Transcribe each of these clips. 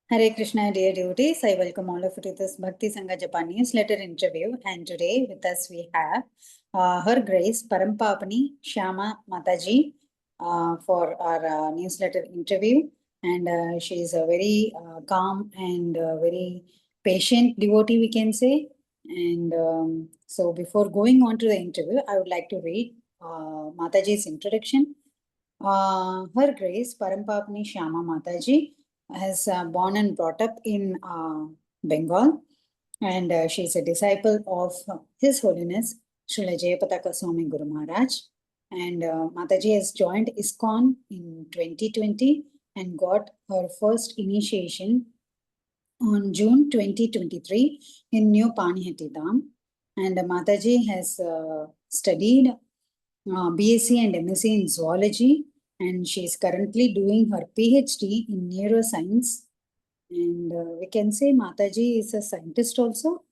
Hare Krishna, dear devotees. I welcome all of you to this Bhakti Sanga Japan newsletter interview. And today with us we have Her Grace Paramapābanī Śyāmā Mataji for our newsletter interview. And she is a very calm and very patient devotee, we can say. And so before going on to the interview, I would like to read Mataji's introduction. Her Grace Paramapābanī Śyāmā Mataji has born and brought up in Bengal, and she is a disciple of His Holiness Srila Jayapataka Swami Guru Maharaj. And Mataji has joined ISKCON in 2020 and got her first initiation on June 2023 in New Panihati Dham. And Mataji has studied BSc and MSc in zoology, and she is currently doing her PhD in neuroscience. And we can say Mataji is a scientist also,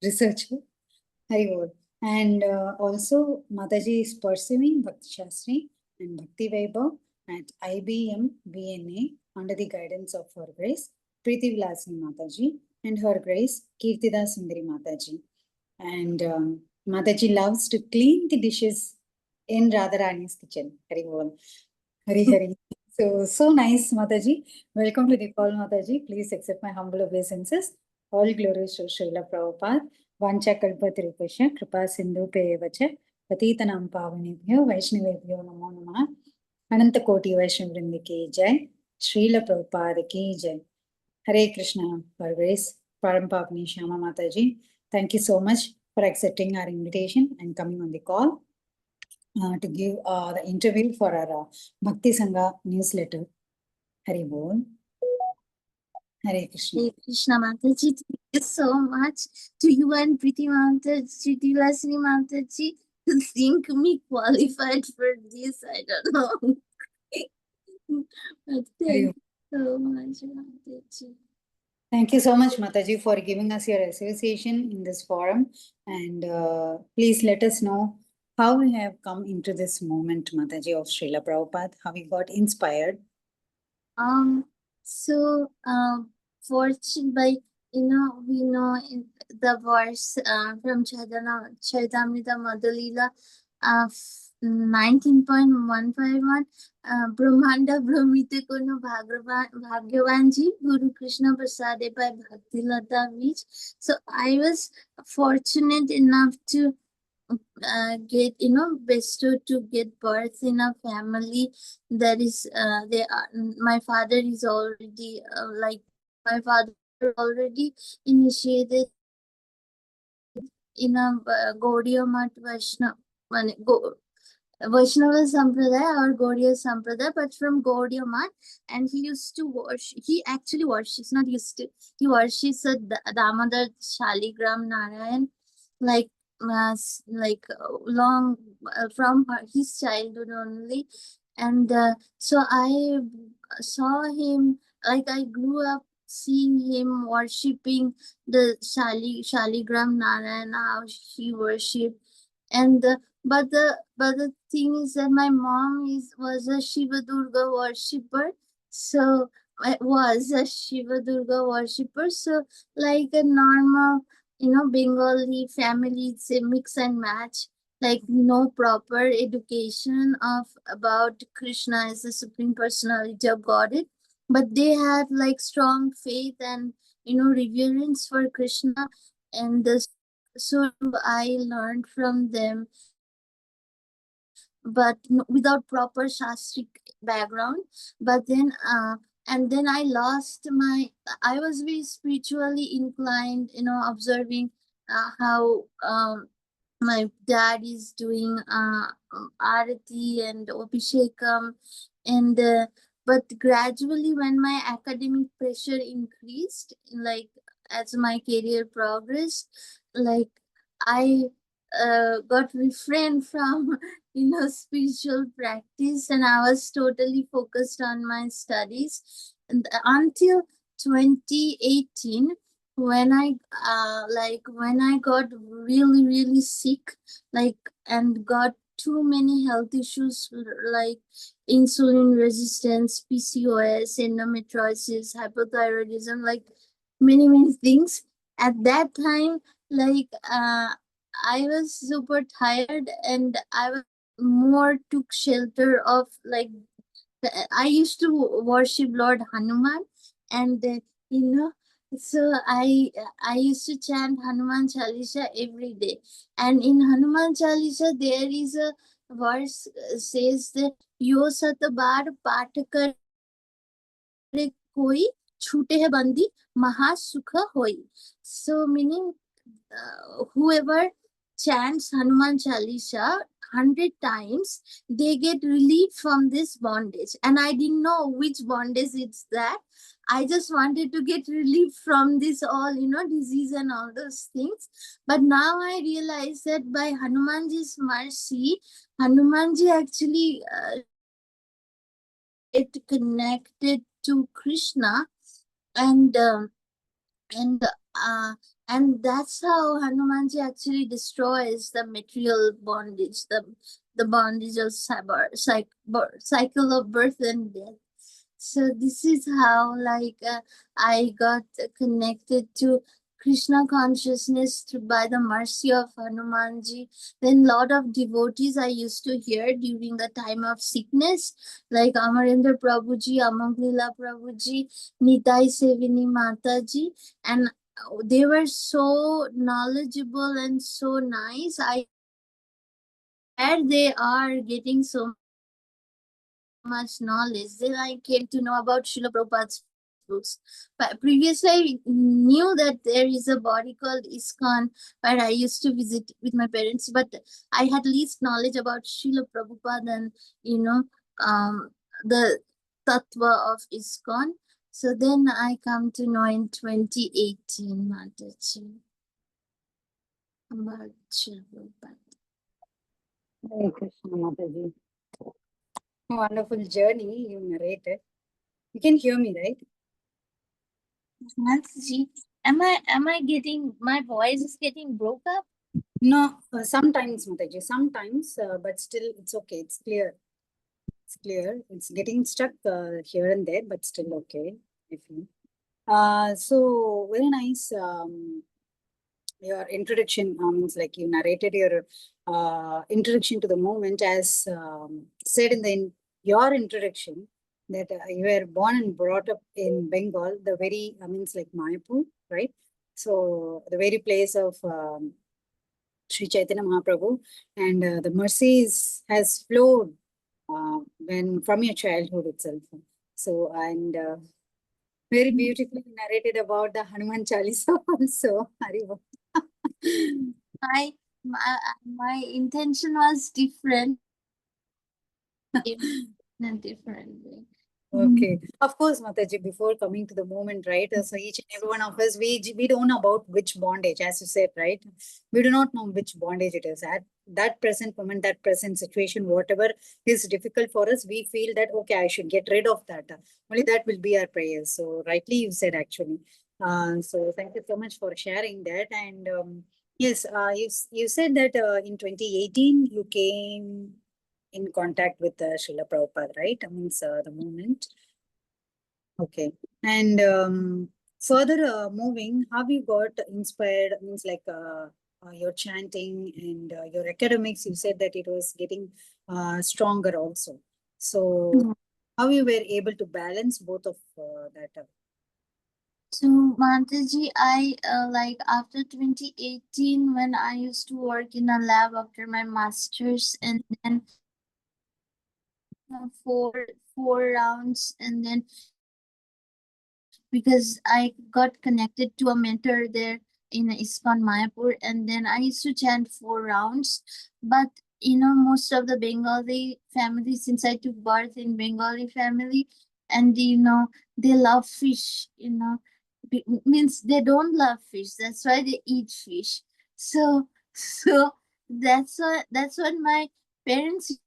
researcher. Hari Bol. And also Mataji is pursuing Bhakti Shastri and Bhakti Vaibhav at IBM BNA under the guidance of Her Grace Preeti Vilasini Mataji and Her Grace Kirtida Sundari Mataji. And Mataji loves to clean the dishes in Radharani's kitchen. Hari Bol. Hari Hari. So nice, Mataji. Welcome to the call, Mataji. Please accept my humble obeisances. All glories to Srila Prabhupada. Vancha kalpatirupasya kripa sindhu pevacha patitanam pavanebhyo vaishnavebhyo namo namah. Ananta koti Vaishnav Vrindi ki jai. Srila Prabhupada ki jai. Hare Krishna, Her Grace Paramapābanī Śyāmā Mataji. Thank you so much for accepting our invitation and coming on the call to give the interview for our Bhakti Sanga newsletter. Hari Bol. Hare Krishna. Hare Krishna Mataji, thank you so much to you and Preeti Mataji, Vilasini Mataji to think me qualified for this. I don't know. But thank you so much, Mataji. Thank you so much, Mataji, for giving us your association in this forum. And please let us know how we have come into this moment, Mataji, of Srila Prabhupada, how we got inspired. Fortunate by, we know in the verse from Chaitamrita Madhulila 19.151, Brahmanda Brahmite Kono Bhagyavanji Guru Krishna Prasade by Bhakti Lata Vij. So I was fortunate enough to get bestowed to get birth in a family that is my father is already my father already initiated in a Gaudiya Mat Vaishnava Sampradaya or Gaudiya Sampradaya, but from Gaudiya Mat, and he used to worship, he actually worships, not used to, he worships a Damodar Shaligram Narayan, long from his childhood only. And so I saw him, I grew up seeing him worshipping the Shaligram Narayan, how he worshipped. And but the thing is that my mom was a Shiva Durga worshipper, so I was a Shiva Durga worshipper. So like a normal Bengali family, it's a mix and match, like no proper education about Krishna as the Supreme Personality of Godhead, but they had like strong faith and reverence for Krishna, and so I learned from them, but without proper shastric background. But then and then I was very spiritually inclined, observing how my dad is doing arati and abhishekam, and but gradually when my academic pressure increased, like as my career progressed, like I got refrained from spiritual practice, and I was totally focused on my studies, and until 2018, when I got really sick, and got too many health issues, like insulin resistance, PCOS, endometriosis, hypothyroidism, like many things. At that time, like I was super tired, and I was more took shelter of like I used to worship Lord Hanuman, and so I used to chant Hanuman Chalisa every day. And in Hanuman Chalisa, there is a verse says that Yo Satbar Path Kare Koi Chute Hai Bandi Maha Sukha Hoi. So meaning whoever chants Hanuman Chalisa 100 times, they get relief from this bondage. And I didn't know which bondage it's that. I just wanted to get relief from this all, disease and all those things. But now I realize that by Hanumanji's mercy, Hanumanji actually it connected to Krishna, and and uh, and that's how Hanumanji actually destroys the material bondage, the bondage of cycle of birth and death. So this is how I got connected to Krishna consciousness by the mercy of Hanumanji. Then lot of devotees I used to hear during the time of sickness, like Amarendra Prabhuji, Amoglila Prabhuji, Nitai Sevini Mataji, and they were so knowledgeable and so nice. Where they are getting so much knowledge, then I came to know about Srila Prabhupada's books. But previously, I knew that there is a body called ISKCON where I used to visit with my parents, but I had least knowledge about Srila Prabhupada and the tattva of ISKCON. So then I come to know in 2018, Mataji, about Srila Prabhupada. Hare Krishna, Mataji. Wonderful journey you narrated. You can hear me, right? Mataji, am I getting, my voice is getting broke up? No, sometimes, Mataji, sometimes, but still it's okay. It's clear. It's clear. It's getting stuck here and there, but still okay. I feel. So very nice. Your introduction means like you narrated your introduction to the moment as said in your introduction that you were born and brought up in Bengal, the very means like Mayapur, right? So the very place of Sri Chaitanya Mahaprabhu, and the mercies has flowed when from your childhood itself. So and very beautifully narrated about the Hanuman Chalisa also. Haribo. My intention was different in a different way. Okay. Of course, Mataji, before coming to the moment, right? So each and every one of us, we don't know about which bondage, as you said, right? We do not know which bondage it is. At that present moment, that present situation, whatever is difficult for us, we feel that, okay, I should get rid of that. Only that will be our prayers. So rightly you said, actually. So thank you so much for sharing that. And yes, you said that in 2018, you came in contact with Srila Prabhupada, right? I mean, the movement. Okay. And further moving, have you got inspired? Means like your chanting and your academics, you said that it was getting stronger also. So how you were able to balance both of that? So Mataji, I like after 2018 when I used to work in a lab after my master's, and then four rounds, and then because I got connected to a mentor there in ISKCON Mayapur, and then I used to chant 4 rounds. But most of the Bengali family, since I took birth in Bengali family, and they love fish, means they don't love fish. That's why they eat fish. So that's what my parents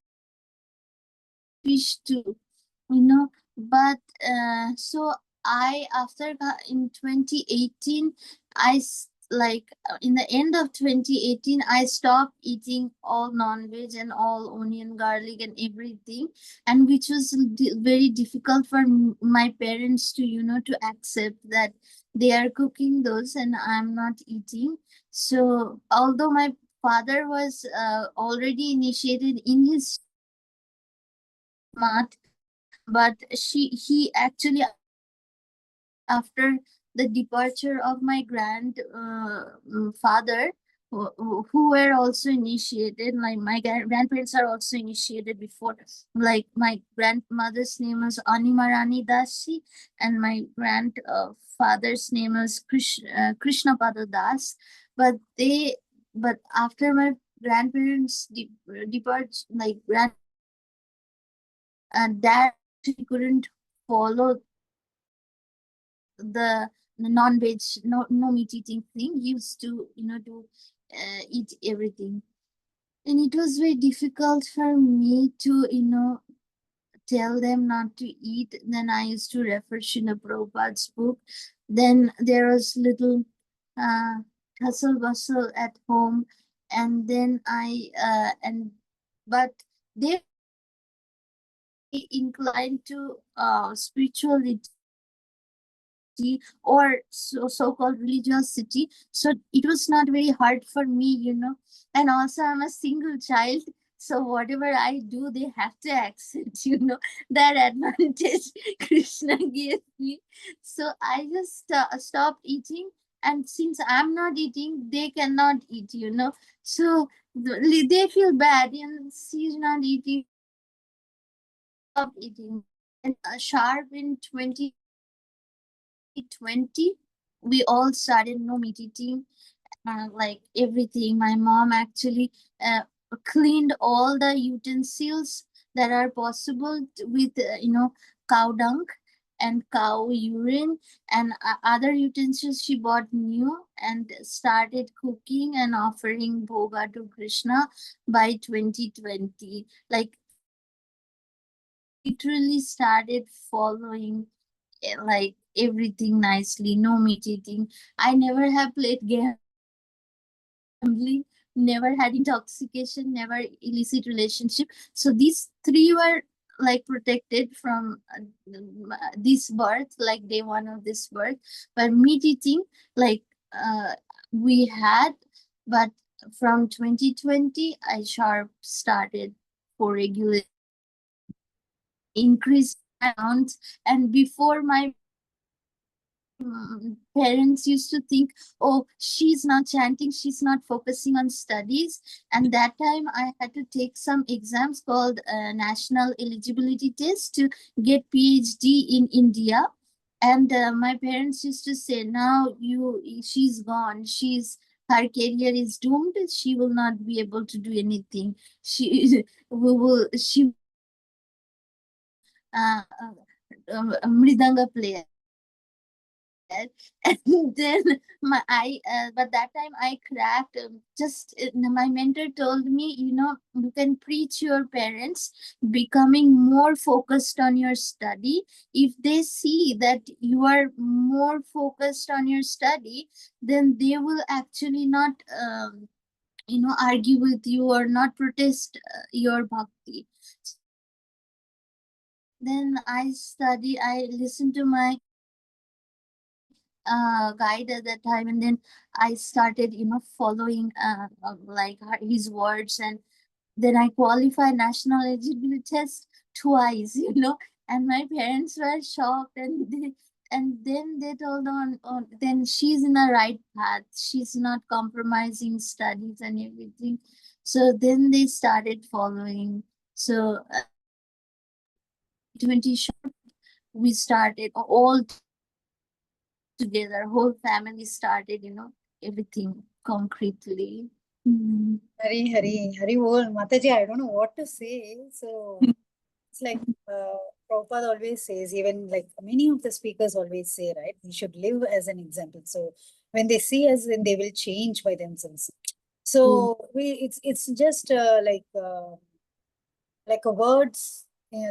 fish too, but so I after in 2018 I like in the end of 2018, I stopped eating all non-veg and all onion, garlic and everything, and which was very difficult for my parents to, to accept that they are cooking those and I'm not eating. So although my father was already initiated in his mat, but he actually, after the departure of my grandfather, who were also initiated, my grandparents are also initiated before. Like my grandmother's name was Animarani Dāsī, and my grandfather's name was Krishna Pada Das. But after my grandparents depart, like dad couldn't follow the non-veg, no meat eating thing. He used to, eat everything. And it was very difficult for me to, tell them not to eat. Then I used to refer Srila Prabhupada's book. Then there was little hustle bustle at home. And then but they inclined to spirituality or so-called religiosity. So it was not very hard for me, and also I'm a single child. So whatever I do, they have to accept, that advantage Krishna gave me. So I just stopped eating. And since I'm not eating, they cannot eat, So they feel bad, and she's not eating. Stop eating. And sharp in 2020, we all started no meat eating, like everything. My mom actually cleaned all the utensils that are possible with cow dung and cow urine and other utensils she bought new, and started cooking and offering bhoga to Krishna by 2020. Like literally started following like everything nicely, no meat eating. I never have played gambling, never had intoxication, never illicit relationship. So these three were like protected from this birth, like day one of this birth. But meat eating, like we had, but from 2020, I sharp started for regular increase amount. And before, my parents used to think, oh, she's not chanting, she's not focusing on studies. And that time I had to take some exams called national eligibility test to get PhD in India. And my parents used to say, now she's gone, her career is doomed, she will not be able to do anything. She mridanga player. And then but that time I cracked. My mentor told me, you can preach your parents becoming more focused on your study. If they see that you are more focused on your study, then they will actually not argue with you or not protest your bhakti. Then I listened to my guide at that time, and then I started following like his words. And then I qualified national eligibility test twice, and my parents were shocked. And then they told on then she's in the right path, she's not compromising studies and everything. So then they started following. So 20 short, we started all together, whole family started, everything concretely. Hari bol, Mataji, I don't know what to say. So it's like Prabhupada always says, even like many of the speakers always say, right? We should live as an example. So when they see us, then they will change by themselves. So it's just like a words,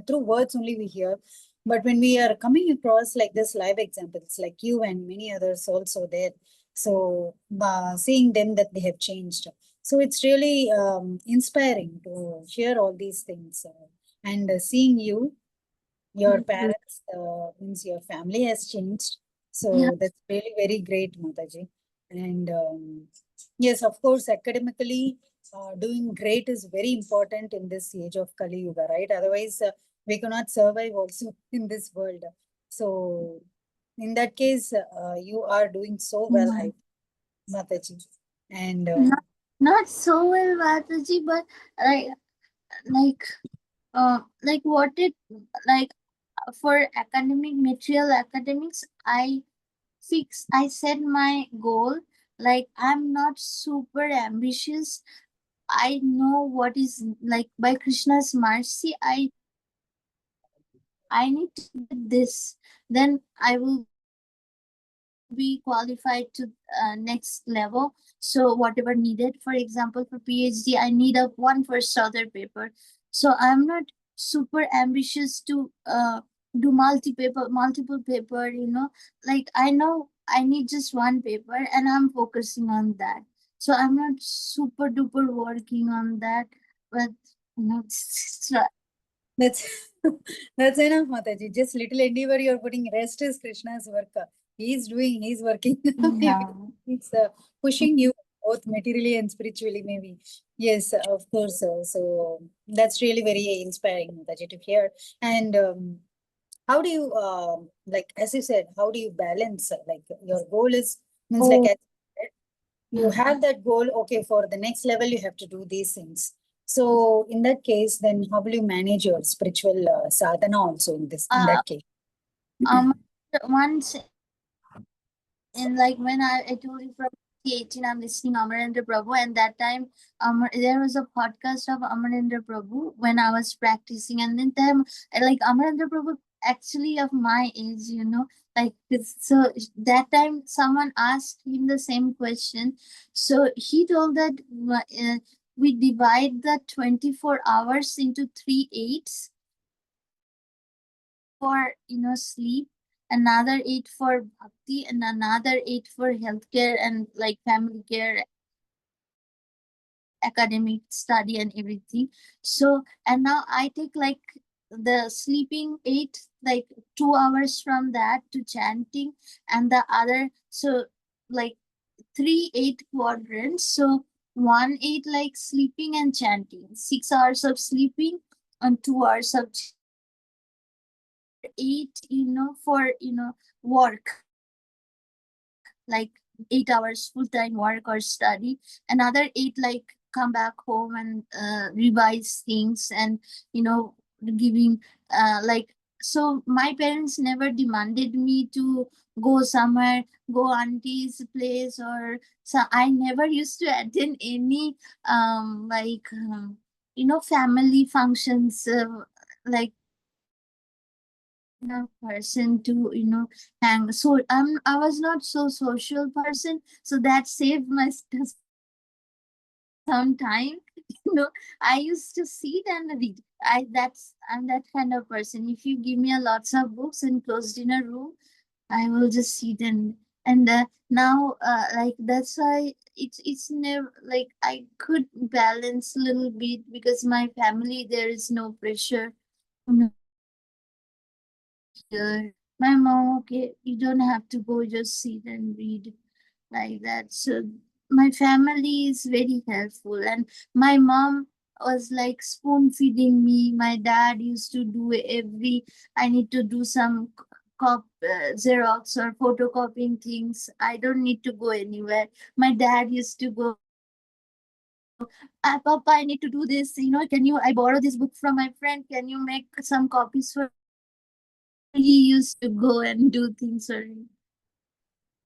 through words only we hear. But when we are coming across like this live examples, like you and many others also there, So seeing them that they have changed. So it's really inspiring to hear all these things and seeing you, your parents, means your family has changed. Yeah. So that's really very great, Mataji. And yes, of course, academically doing great is very important in this age of Kali Yuga, right? Otherwise, we cannot survive also in this world. So in that case, you are doing so well, Yeah. Mataji. And Not so well, Mataji, but like like what it like for academics, I set my goal. Like I'm not super ambitious. I know what is like by Krishna's mercy. I need to get this, then I will be qualified to next level. So whatever needed, for example, for PhD, I need a one first author paper. So I'm not super ambitious to do multiple paper. Like I know I need just one paper, and I'm focusing on that. So I'm not super duper working on that, but it's that's that's enough, Mataji. Just little endeavor you're putting. Rest is Krishna's work. He's doing, he's working. yeah. He's pushing you both materially and spiritually, maybe. Yes, of course. So that's really very inspiring, Mataji, to hear. And how do you, like, as you said, how do you balance? Like, your goal is, means like, Oh, as you have that goal, okay, for the next level, you have to do these things. So in that case, then how will you manage your spiritual sadhana also in uh, that case? once in like when I told you from 2018, I'm listening Amarendra Prabhu, and that time there was a podcast of Amarendra Prabhu when I was practicing, and then time like Amarendra Prabhu actually of my age, like so that time someone asked him the same question, so he told that we divide the 24 hours into 3/8 for sleep, another 8 for bhakti, and another 8 for healthcare and like family care, academic study and everything. So and now I take like the sleeping 8, like 2 hours from that to chanting, and the other, so like 3/8 quadrants. So 1/8 like sleeping and chanting, 6 hours of sleeping and 2 hours of 8 for work, like 8 hours full-time work or study, another 8 like come back home and revise things, and giving like, so my parents never demanded me to go somewhere, go auntie's place, or so I never used to attend any family functions, like person to hang. So I was not so social person, so that saved my some time. I used to sit and read. I'm that kind of person. If you give me a lots of books and closed in a room, I will just sit and now like that's why it's never like I could balance a little bit because my family, there is no pressure. Here. My mom, okay, you don't have to go, just sit and read, like that. So my family is very helpful, and my mom was like spoon feeding me. My dad used to do I need to do some Xerox or photocopying things. I don't need to go anywhere. My dad used to go, Papa, I need to do this. I borrow this book from my friend? Can you make some copies for? He used to go and do things for me.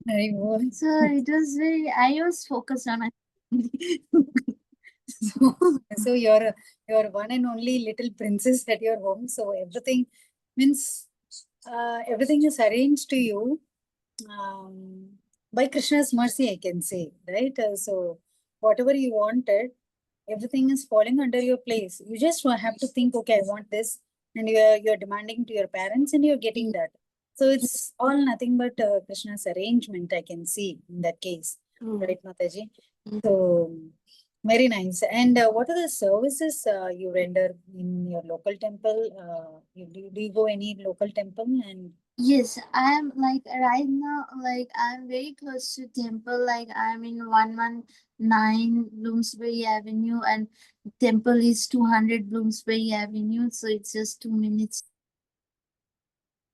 Very well. So it was very, I was focused on it. So you're one and only little princess at your home. So everything means everything is arranged to you by Krishna's mercy, I can say, right? So whatever you wanted, everything is falling under your place. You just have to think, okay, I want this, and you're demanding to your parents, and you're getting that. So it's all nothing but Krishna's arrangement, I can see in that case, right, Mataji? So very nice. And what are the services you render in your local temple? Do you go any local temple? And Yes, I'm like right now, like I'm very close to temple. Like I'm in 119 Bloomsbury Avenue, and temple is 200 Bloomsbury Avenue. So it's just 2 minutes.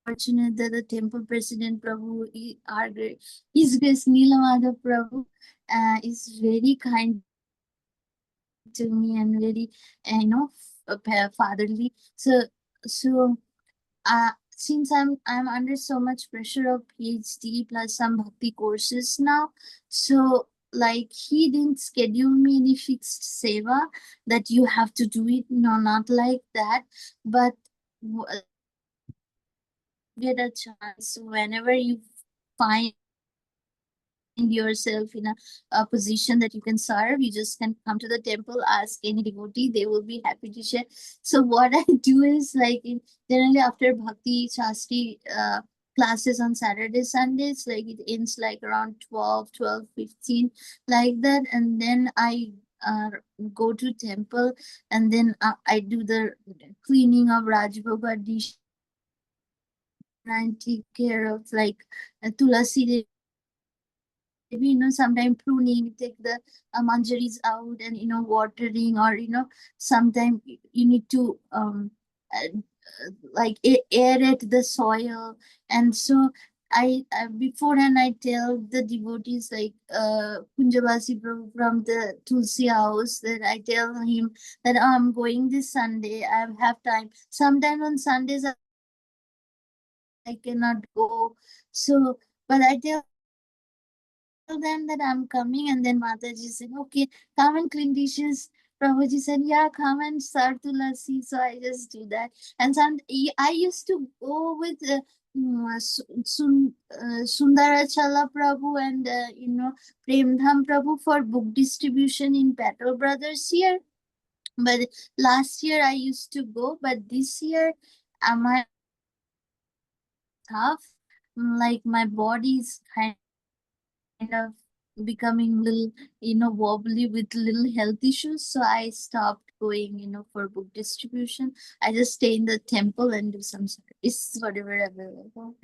Fortunate that the temple president Prabhu, our His Grace Neelamada Prabhu, is very kind to me and very, fatherly. So since I'm under so much pressure of PhD plus some bhakti courses now, so like he didn't schedule me any fixed seva that you have to do it. No, not like that, but get a chance whenever you find yourself in a position that you can serve, you just can come to the temple, ask any devotee, they will be happy to share. So what I do is like generally after bhakti shastri classes on Saturday Sundays, like it ends like around 12:15 like that, and then I go to temple, and then I do the cleaning of Rajbhoga dish, and I take care of like Tulasi, sometimes pruning, take the manjaris out, and watering, or sometimes you need to like aerate the soil. And so I beforehand I tell the devotees, like Punjabasi Prabhu from the Tulsi house, that I tell him that I'm going this Sunday, I have time. Sometimes on Sundays I cannot go, so but I tell them that I'm coming, and then Mataji said, okay, come and clean dishes. Prabhuji said, yeah, come and serve tulasi. So I just do that. And I used to go with Sundarachala Prabhu and Premdham Prabhu for book distribution in Patel Brothers here. But last year I used to go, but this year my tough, like my body is kind of becoming little, wobbly with little health issues. So I stopped going, for book distribution. I just stay in the temple and do some service, whatever available.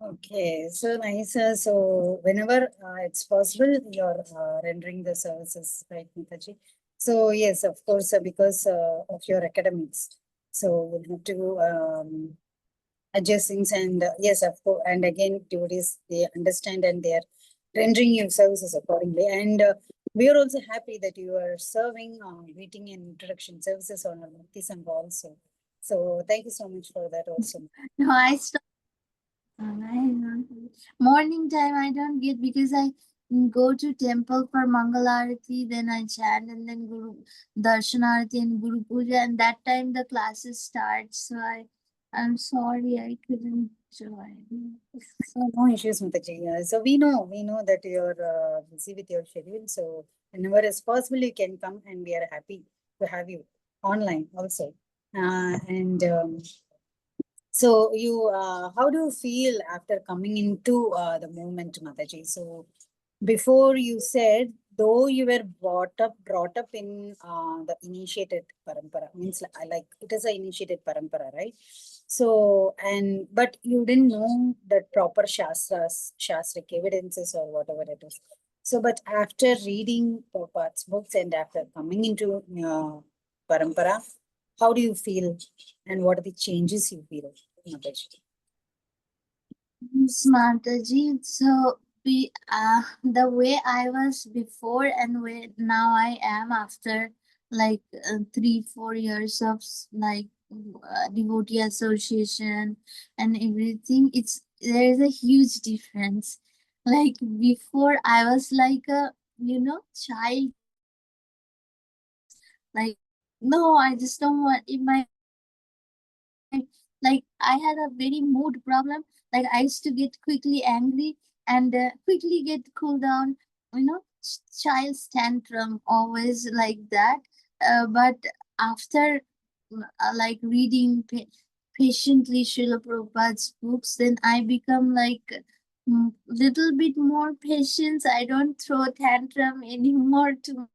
okay, so nice. So whenever it's possible, you're rendering the services, right, Mataji? So yes, of course, because of your academics. So we'll have to adjust things, and yes, of course, and again, devotees, they understand and they are rendering you services accordingly. And we are also happy that you are serving greeting and introduction services on our Bhakti Sangha also. So thank you so much for that also. No, I stopped. Morning time I don't get, because I go to temple for Mangalarati, then I chant, and then Guru Darshanarati and Guru Puja, and that time the classes start. So I'm sorry I couldn't join. So no issues, Mataji. So we know that you're busy with your schedule. So whenever it's possible, you can come, and we are happy to have you online also. And so how do you feel after coming into the movement, Mataji? So before you said, though you were brought up in the initiated parampara, means like it is a initiated parampara, right? So but you didn't know that proper shastric evidences or whatever it is. So, but after reading Prabhupada's books and after coming into parampara, how do you feel, and what are the changes you feel, Mataji? Mataji, so the way I was before and where now I am after like 3-4 years of like devotee association and everything, there is a huge difference. Like before I was like a child, like no, I just don't want in my, like I had a very mood problem. Like I used to get quickly angry and quickly get cool down, child's tantrum, always like that. But after like reading patiently Srila Prabhupada's books, then I become like little bit more patient. I don't throw tantrum anymore to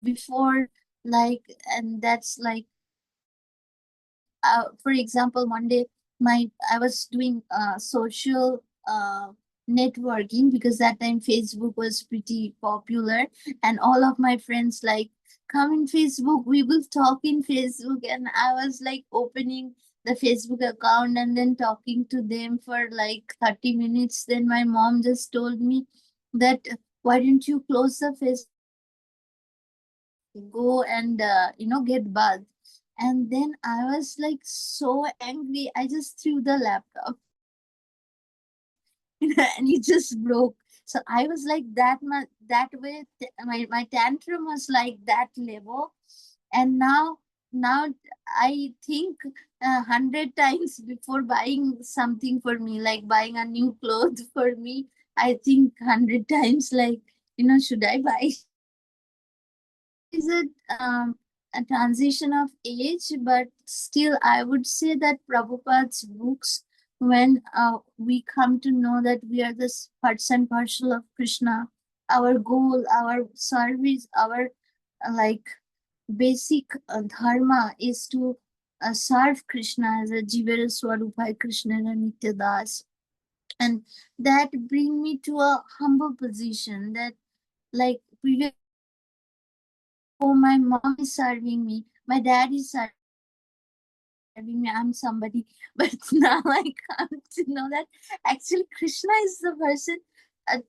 before, like, and that's like for example, one day I was doing social networking, because that time Facebook was pretty popular, and all of my friends like, come in Facebook, we will talk in Facebook, and I was like opening the Facebook account and then talking to them for like 30 minutes. Then my mom just told me that, why didn't you close the Facebook, go and get bathed. And then I was like so angry, I just threw the laptop and it just broke. So I was like that way, my tantrum was like that level. And now I think 100 times before buying something for me, like buying a new clothes for me. I think 100 times, like, should I buy? Is it a transition of age, but still I would say that Prabhupada's books, when we come to know that we are this part and parcel of Krishna, our goal, our service, our like basic dharma is to serve Krishna as a Jivera Swarupai Krishna and Nitya Das. And that bring me to a humble position, that like previous, oh, my mom is serving me, my dad is serving me, I'm somebody. But now I come to know that actually Krishna is the person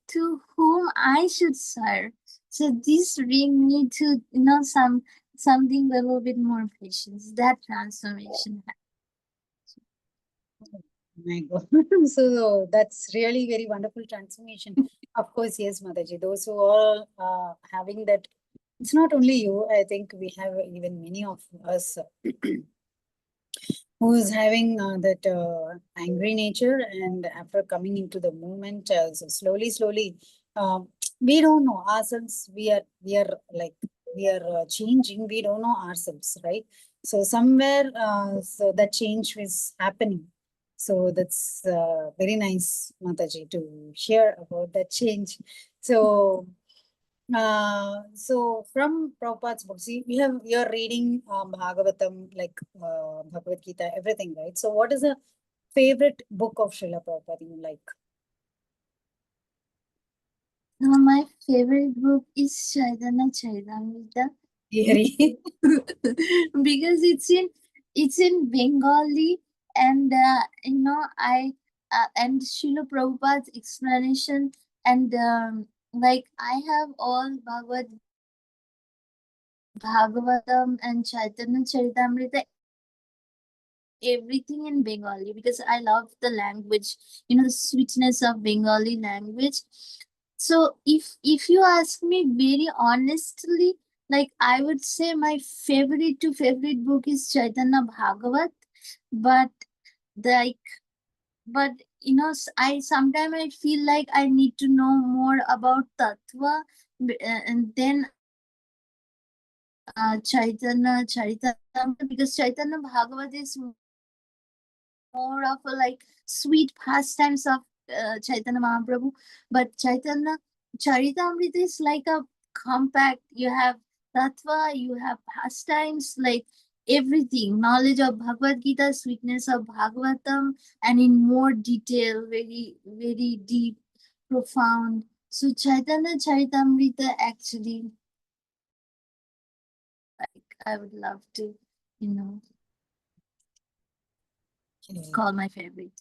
to whom I should serve. So this bring me to something a little bit more patience. That transformation. My God. So that's really very wonderful transformation. Of course, yes, Mataji. Those who are having that, it's not only you. I think we have even many of us who is having that angry nature, and after coming into the movement, so slowly, um, we don't know ourselves. We are like we are changing. We don't know ourselves, right? So somewhere, so that change is happening. So that's very nice, Mataji, to hear about that change. So so from Prabhupada's books, you're reading Bhagavatam, like Bhagavad Gita, everything, right? So what is the favorite book of Srila Prabhupada you like? My favorite book is Chaitanya Charitamrita. Theory. Because it's in Bengali, and I and Srila Prabhupada's explanation, and like I have all Bhagavatam and Chaitanya Charitamrita, everything in Bengali, because I love the language, the sweetness of Bengali language. So if you ask me very honestly, like I would say my favorite book is Chaitanya Bhagavat, but like but I sometimes I feel like I need to know more about tattva, and then Chaitanya Charitamrita, because Chaitanya Bhagavat is more of a like sweet pastimes of Chaitanya Mahaprabhu. But Chaitanya Charitamrita is like a compact. You have tattva, you have pastimes, like everything, knowledge of Bhagavad Gita, sweetness of Bhagavatam, and in more detail, very, very deep, profound. So Chaitanya Charitamrita actually, like I would love to, call my favorite.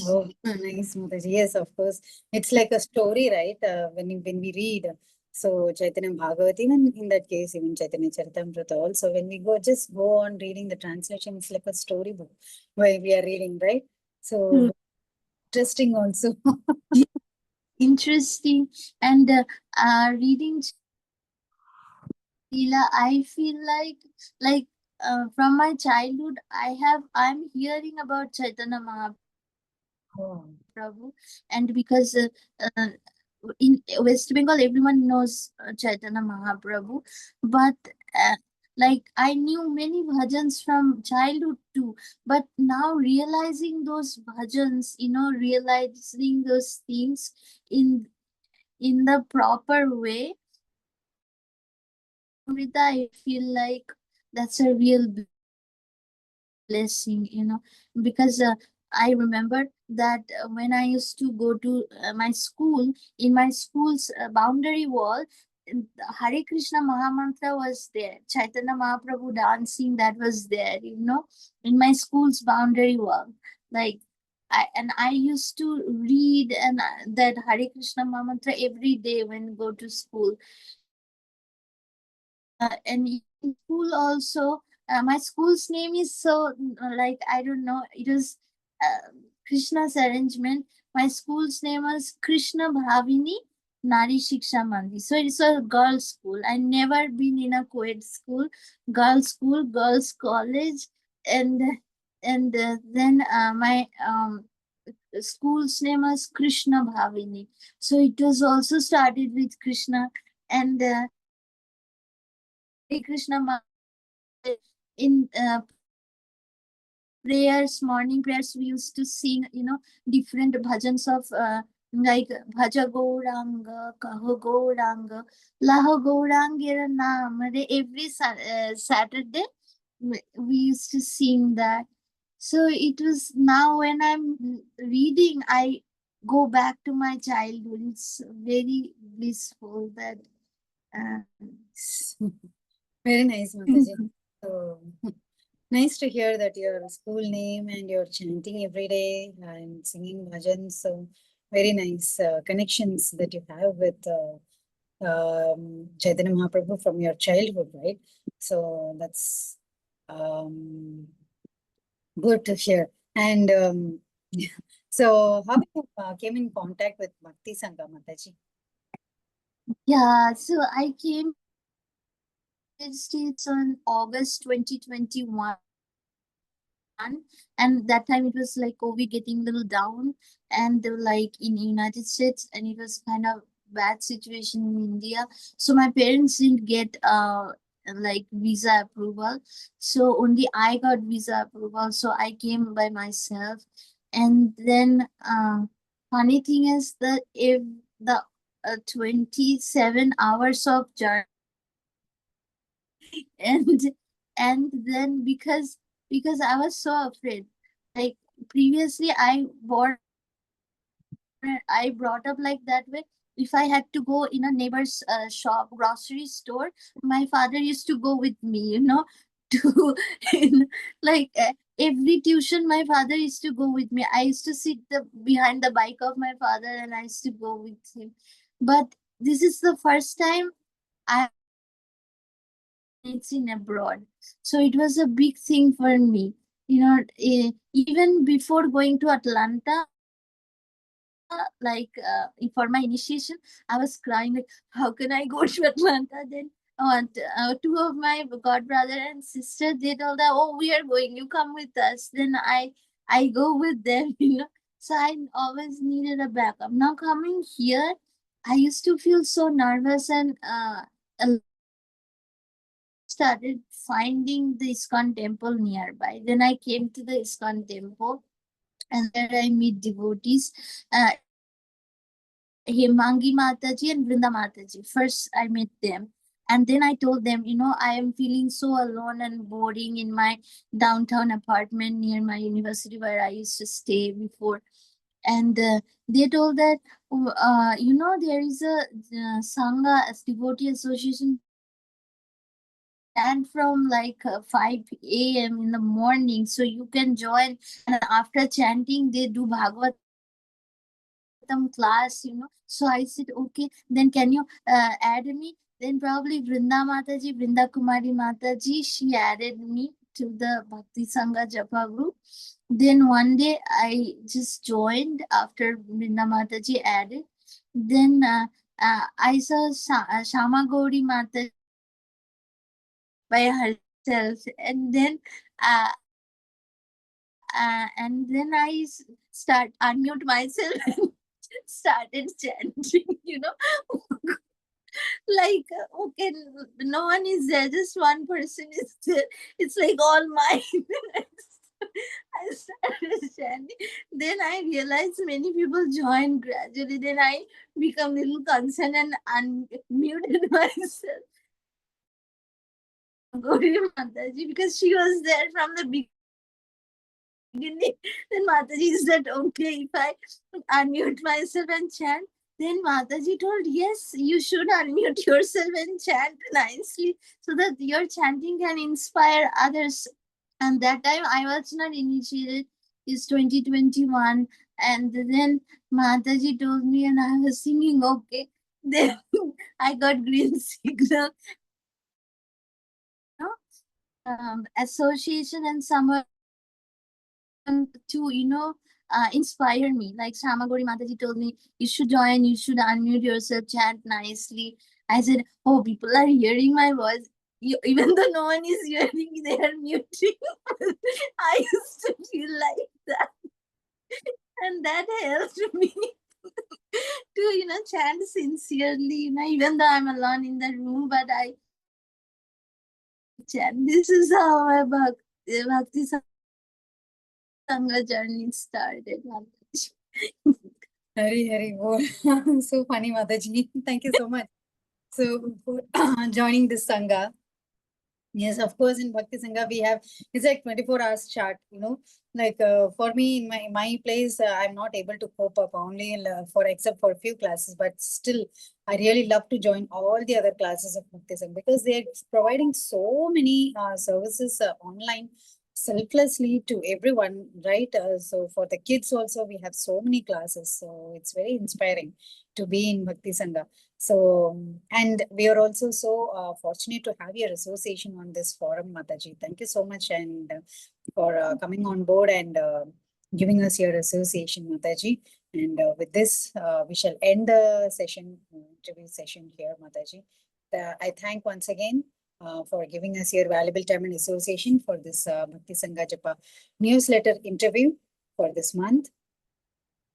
Oh, nice, Mataji. Yes, of course. It's like a story, right? When we read, so Chaitanya Bhagavat, even in that case, even Chaitanya Charitamrita also, when we just go on reading the translation, it's like a storybook where we are reading, right? So interesting also. Interesting. And reading Leela, I feel like from my childhood I'm hearing about Chaitanya Mahaprabhu, and because in West Bengal everyone knows Chaitanya Mahaprabhu, but Like I knew many bhajans from childhood too, but now realizing those bhajans, realizing those things in the proper way, Amrita, I feel like that's a real blessing, because I remember that when I used to go to my school, in my school's boundary wall, Hare Krishna Mahamantra was there, Chaitanya Mahaprabhu dancing, that was there, in my school's boundary wall. Like, I used to read and that Hare Krishna Mahamantra every day when go to school. And in school also, my school's name is so like I don't know. It was Krishna's arrangement. My school's name was Krishna Bhavini Nari Shiksha Mandir. So it's a girls' school. I never been in a co-ed school, girls' college, and then my school's name was Krishna Bhavini. So it was also started with Krishna, and Krishna in prayers, morning prayers, we used to sing, different bhajans of like Bhaja Gauranga, Kaho Gauranga, Laho Gaurangera Naam. Every Saturday we used to sing that. So it was, now when I'm reading, I go back to my childhood. It's very blissful that. Very nice, Mataji. So nice to hear that your school name and you're chanting every day and singing bhajans. So very nice connections that you have with Chaitanya Mahaprabhu from your childhood, right? So that's good to hear. And so how you came in contact with Bhakti Sanga, Mataji? Yeah, so I came to the States on August 2021. And that time it was like COVID getting a little down, and they were like in United States, and it was kind of bad situation in India. So my parents didn't get like visa approval. So only I got visa approval. So I came by myself. And then funny thing is that if the 27 hours of journey, and then because I was so afraid, like previously I brought up like that way. If I had to go in a neighbor's shop, grocery store, my father used to go with me, to like every tuition my father used to go with me. I used to sit behind the bike of my father and I used to go with him. But this is the first time it's in abroad. So it was a big thing for me. Even before going to Atlanta, like for my initiation, I was crying like, how can I go to Atlanta? Then two of my god brother and sister, they told that, oh, we are going, you come with us. Then I go with them, So I always needed a backup. Now coming here, I used to feel so nervous and started finding the ISKCON temple nearby. Then I came to the ISKCON temple, and there I meet devotees. Hemangi Mataji and Vrinda Mataji. First, I met them. And then I told them, I am feeling so alone and boring in my downtown apartment near my university where I used to stay before. And they told that, there is a Sangha, a devotee association, and from like 5 a.m. in the morning, so you can join. And after chanting, they do Bhagavatam class, So I said, okay, then can you add me? Then probably Vrinda Kumari Mataji, she added me to the Bhakti Sanga Japa group. Then one day I just joined after Vrinda Mataji added. Then I saw Śyāmā Mataji by herself, and then I start unmute myself and started chanting, Like, okay, no one is there, just one person is there. It's like all mine. I started chanting. Then I realized many people join gradually. Then I become little concerned and unmuted myself. Gauri Mataji, because she was there from the beginning. Then Mataji said, okay, if I unmute myself and chant, then Mataji told, yes, you should unmute yourself and chant nicely so that your chanting can inspire others. And that time I was not initiated. It's 2021. And then Mataji told me, and I was singing, okay. Then I got green signal. Association and someone to inspire me. Like Śyāmā Mataji told me, you should join, you should unmute yourself, chant nicely. I said, oh, people are hearing my voice. Even though no one is hearing, they are muting. I used to feel like that. And that helped me to chant sincerely, even though I'm alone in the room, but I chant. This is how my Bhakti Sanga journey started. Hari bol. So funny, Mataji. Thank you so much. So for joining this Sangha. Yes, of course, in Bhakti Sangha, we have, it's like 24 hours chart, like for me, in my place, I'm not able to cope up only except for a few classes, but still, I really love to join all the other classes of Bhakti Sangha because they're providing so many services online selflessly to everyone, right? So for the kids also, we have so many classes. So it's very inspiring to be in Bhakti Sangha. So, and we are also so fortunate to have your association on this forum, Mataji. Thank you so much and for coming on board and giving us your association, Mataji. And with this, we shall end the session, interview session here, Mataji. I thank once again for giving us your valuable time and association for this Bhakti Sangha Japa newsletter interview for this month.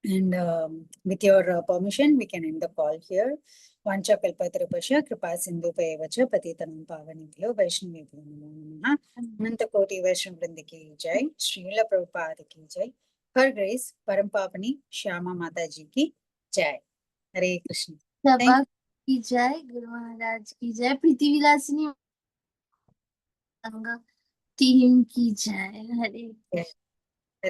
And with your permission, we can end the call here. Vancha kalpatarupasya kripa sindhu payevacha patitanam pavanibhyo vaishnavibhyo namo namaha. Ananta koti Vaishnav Vrinda ki jai. Srila Prabhupada ki jai. Her Grace Paramapābanī Śyāmā Mataji ki jai. Hare Krishna. Sabha ki jai, Guru Maharaj ki jai, Priti Vilasini Sangha team ki jai. Hare.